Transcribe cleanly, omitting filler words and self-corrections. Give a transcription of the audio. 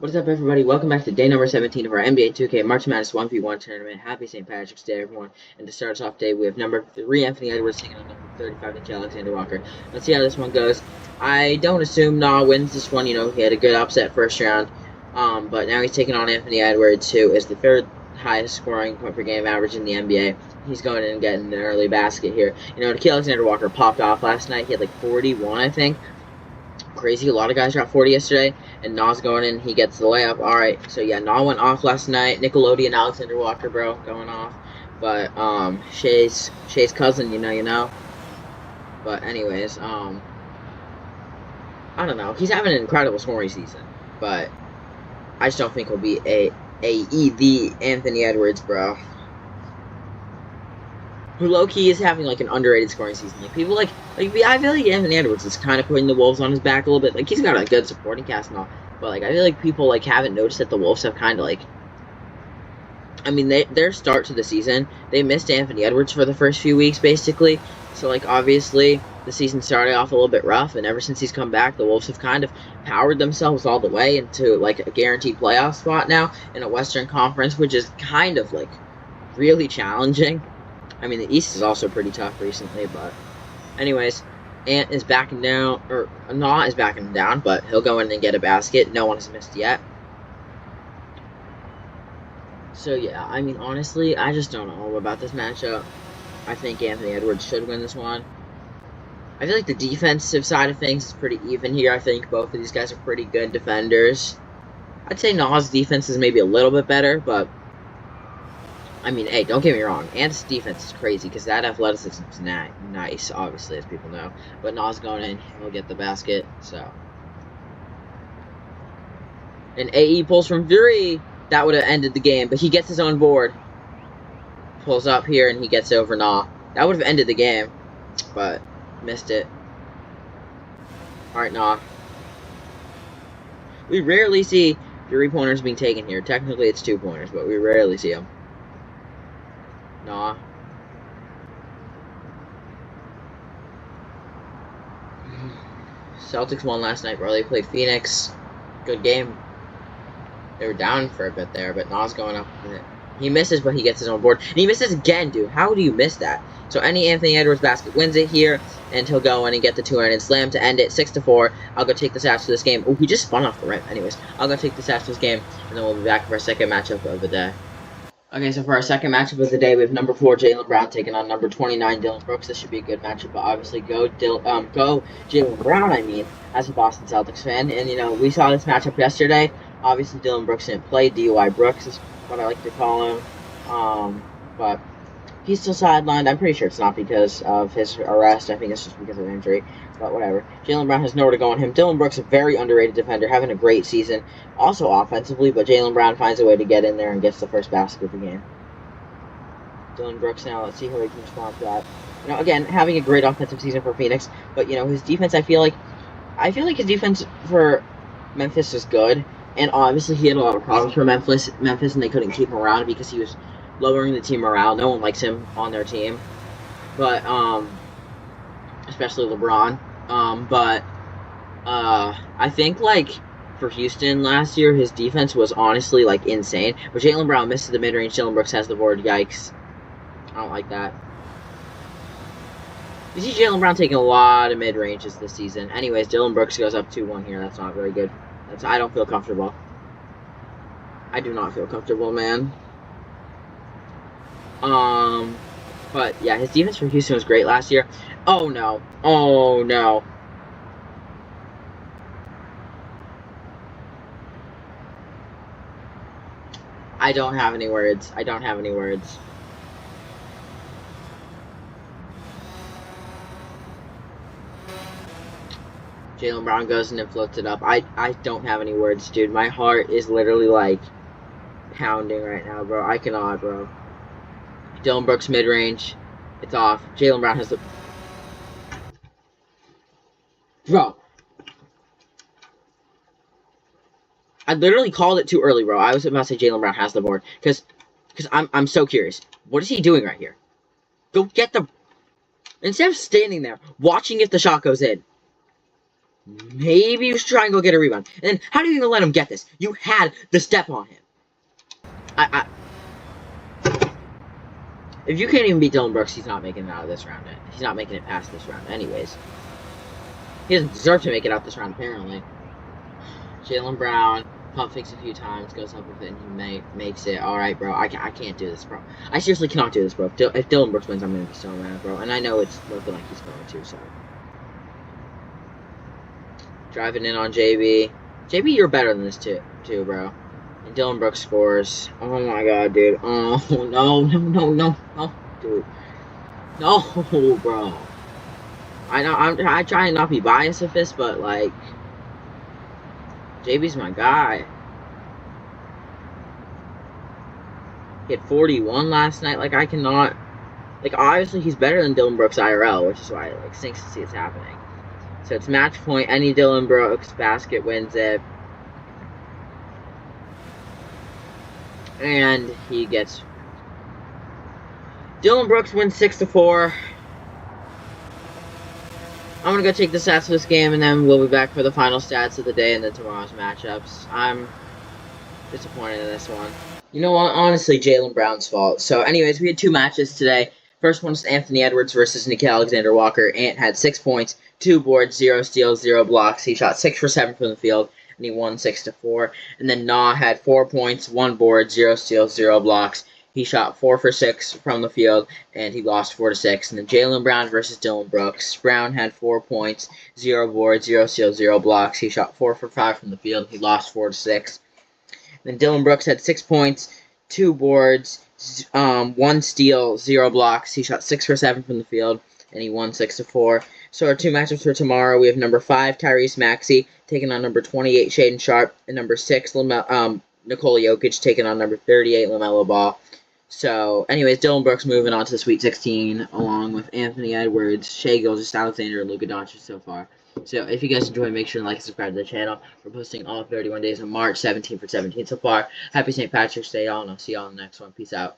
What is up, everybody? Welcome back to day number 17 of our NBA 2K March Madness 1v1 tournament. Happy St. Patrick's Day, everyone. And to start us off today, we have number 3, Anthony Edwards, taking on number 35, Nickeil Alexander-Walker. Let's see how this one goes. I don't assume Nah wins this one. You know, he had a good upset first round. But now he's taking on Anthony Edwards, who is the third highest scoring point per game average in the NBA. He's going in and getting an early basket here. You know, Nickeil Alexander-Walker popped off last night. He had like 41, I think. Crazy. A lot of guys got 40 yesterday, and Nah's going in. He gets the layup. All right. So yeah, Nah went off last night. Nickelodeon Alexander Walker, bro, going off. But Shay's cousin, you know. But anyways, I don't know. He's having an incredible scoring season, but I just don't think he'll be the Anthony Edwards, bro. Who low-key is having like an underrated scoring season. Like people like I feel like Anthony Edwards is kind of putting the Wolves on his back a little bit. Like he's got a good supporting cast and all, but like I feel like people like haven't noticed that the Wolves have kind of like. I mean, their start to the season, they missed Anthony Edwards for the first few weeks basically. So like obviously the season started off a little bit rough, and ever since he's come back, the Wolves have kind of powered themselves all the way into like a guaranteed playoff spot now in a Western Conference, which is kind of like really challenging. I mean, the East is also pretty tough recently, but anyways, Ant is backing down, or Nah is backing down, but he'll go in and get a basket. No one has missed yet. So yeah, I mean, honestly, I just don't know about this matchup. I think Anthony Edwards should win this one. I feel like the defensive side of things is pretty even here. I think both of these guys are pretty good defenders. I'd say Nah's defense is maybe a little bit better, but I mean, hey, don't get me wrong. Ant's defense is crazy because that athleticism is nice, obviously, as people know. But Nah's going in, he'll get the basket, so. And AE pulls from 3. That would have ended the game, but he gets his own board. Pulls up here, and he gets over Nah. That would have ended the game, but missed it. Alright, Nah. We rarely see 3-pointers being taken here. Technically, it's 2-pointers, but we rarely see them. Nah. Celtics won last night, bro. They played Phoenix. Good game. They were down for a bit there, but Nah's going up with it. He misses, but he gets his own board. And he misses again, dude. How do you miss that? So any Anthony Edwards basket wins it here, and he'll go in and get the two-handed slam to end it, 6-4. I'll go take the stats for this game. Oh, he just spun off the rim. Anyways, I'll go take the stats for this game, and then we'll be back for our second matchup of the day. Okay, so for our second matchup of the day, we have number 4 Jaylen Brown taking on number 29 Dillon Brooks. This should be a good matchup, but obviously go Jaylen Brown. I mean, as a Boston Celtics fan, and you know we saw this matchup yesterday. Obviously, Dillon Brooks didn't play. DUI Brooks is what I like to call him. But he's still sidelined. I'm pretty sure it's not because of his arrest. I think it's just because of injury. But whatever. Jaylen Brown has nowhere to go on him. Dillon Brooks, a very underrated defender, having a great season. Also offensively, but Jaylen Brown finds a way to get in there and gets the first basket of the game. Dillon Brooks now, let's see how he can respond to that. You know, again, having a great offensive season for Phoenix, but you know, his defense, I feel like his defense for Memphis is good. And obviously he had a lot of problems for Memphis, and they couldn't keep him around because he was lowering the team morale. No one likes him on their team. But especially LeBron. But I think like for Houston last year, his defense was honestly like insane. But Jaylen Brown misses the mid-range. Dillon Brooks has the board. Yikes! I don't like that. You see Jaylen Brown taking a lot of mid-ranges this season. Anyways, Dillon Brooks goes up 2-1 here. That's not very good. I don't feel comfortable. I do not feel comfortable, man. But yeah, his defense for Houston was great last year. Oh no. Oh no. I don't have any words. I don't have any words. Jaylen Brown goes in and floats it up. I don't have any words, dude. My heart is literally like pounding right now, bro. I cannot, bro. Dillon Brooks mid-range. It's off. Jaylen Brown has the... Bro. I literally called it too early, bro. I was about to say Jaylen Brown has the board. Because I'm so curious. What is he doing right here? Go get the... Instead of standing there, watching if the shot goes in. Maybe you should try and go get a rebound. And then, how do you even let him get this? You had the step on him. If you can't even beat Dillon Brooks, he's not making it out of this round. He's not making it past this round anyways. He doesn't deserve to make it out this round, apparently. Jaylen Brown, pump fakes a few times, goes up with it, and he makes it. Alright, bro, I can't do this, bro. I seriously cannot do this, bro. If Dillon Brooks wins, I'm going to be so mad, bro. And I know it's looking like he's going to, so. Driving in on JB. JB, you're better than this, too, bro. And Dillon Brooks scores. Oh my god, dude. Oh, no, dude. No, bro. I know, I try and not be biased with this, but, like, JB's my guy. He had 41 last night. Like, I cannot... Like, obviously, he's better than Dillon Brooks IRL, which is why it, like, stinks to see it's happening. So it's match point. Any Dillon Brooks basket wins it. And he gets... Dillon Brooks wins 6-4. I'm gonna go take the stats of this game, and then we'll be back for the final stats of the day and then tomorrow's matchups. I'm disappointed in this one. You know what? Honestly, Jaylen Brown's fault. So, anyways, we had 2 matches today. First one was Anthony Edwards versus Nickeil Alexander-Walker. Ant had 6 points, 2 boards, 0 steals, 0 blocks. He shot 6 for 7 from the field, and he won 6-4. And then Nah had 4 points, 1 board, 0 steals, 0 blocks. He shot 4 for 6 from the field, and he lost 4-6. And then Jaylen Brown versus Dillon Brooks. Brown had 4 points, 0 boards, 0 steals, 0 blocks. He shot 4 for 5 from the field. He lost 4-6. Then Dillon Brooks had 6 points, 2 boards, 1 steal, 0 blocks. He shot 6 for 7 from the field, and he won 6-4. So our 2 matchups for tomorrow, we have number 5, Tyrese Maxey, taking on number 28, Shaedon Sharpe, and number 6, Nikola Jokic, taking on number 38, LaMelo Ball. So, anyways, Dillon Brooks moving on to the Sweet 16, along with Anthony Edwards, Shai Gilgeous-Alexander, and Luka Doncic so far. So, if you guys enjoy, make sure to like and subscribe to the channel. We're posting all 31 days of March, 17 for 17 so far. Happy St. Patrick's Day, y'all, and I'll see y'all in the next one. Peace out.